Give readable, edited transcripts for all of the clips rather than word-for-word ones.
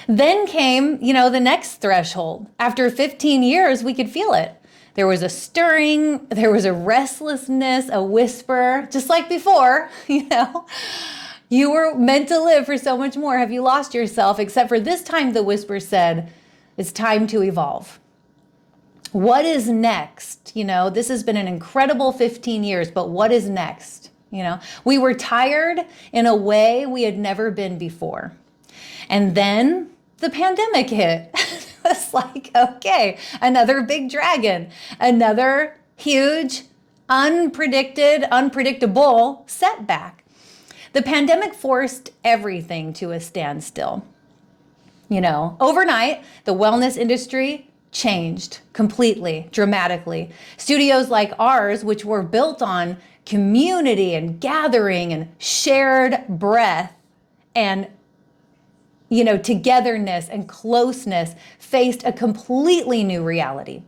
Then came, the next threshold. After 15 years, we could feel it. There was a stirring, there was a restlessness, a whisper, just like before, You were meant to live for so much more. Have you lost yourself? Except for this time, the whisper said, it's time to evolve. What is next? This has been an incredible 15 years, but what is next? We were tired in a way we had never been before. And then the pandemic hit. It's like, okay, another big dragon, another huge, unpredictable setback. The pandemic forced everything to a standstill. Overnight, the wellness industry changed completely, dramatically. Studios like ours, which were built on community and gathering and shared breath and togetherness and closeness, faced a completely new reality.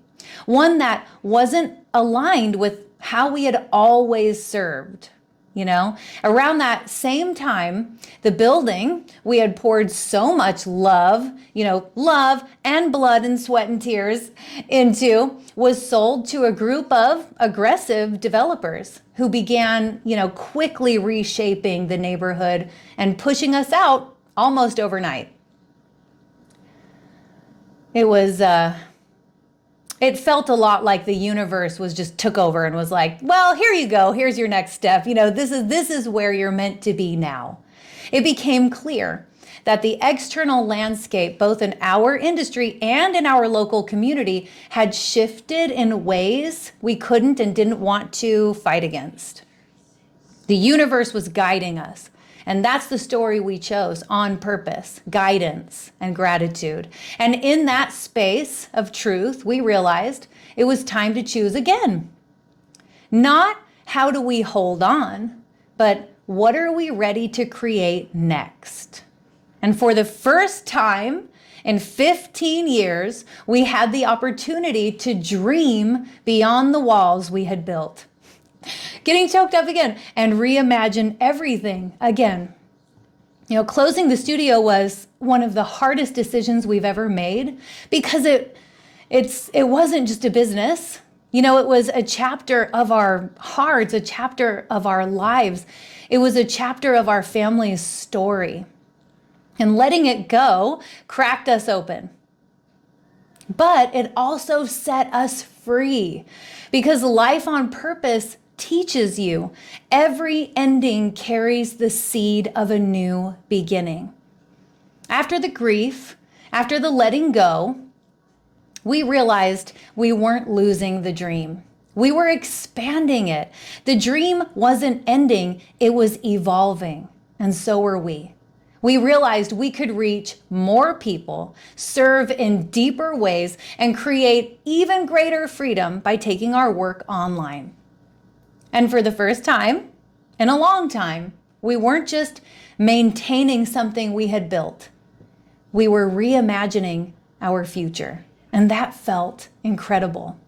One that wasn't aligned with how we had always served. Around that same time, the building we had poured so much love and blood and sweat and tears into was sold to a group of aggressive developers who began, quickly reshaping the neighborhood and pushing us out almost overnight. It felt a lot like the universe just took over and was like, well, here you go. Here's your next step. This is where you're meant to be now. It became clear that the external landscape, both in our industry and in our local community, had shifted in ways we couldn't and didn't want to fight against. The universe was guiding us. And that's the story we chose on purpose, guidance and gratitude. And in that space of truth, we realized it was time to choose again. Not how do we hold on, but what are we ready to create next? And for the first time in 15 years, we had the opportunity to dream beyond the walls we had built. Getting choked up again and reimagine everything again. Closing the studio was one of the hardest decisions we've ever made because it wasn't just a business. It was a chapter of our hearts, a chapter of our lives. It was a chapter of our family's story. And letting it go cracked us open. But it also set us free because life on purpose teaches you every ending carries the seed of a new beginning. After the grief, after the letting go, we realized we weren't losing the dream. We were expanding it. The dream wasn't ending, it was evolving, and so were we. We realized we could reach more people, serve in deeper ways, and create even greater freedom by taking our work online. And for the first time in a long time, we weren't just maintaining something we had built. We were reimagining our future. And that felt incredible.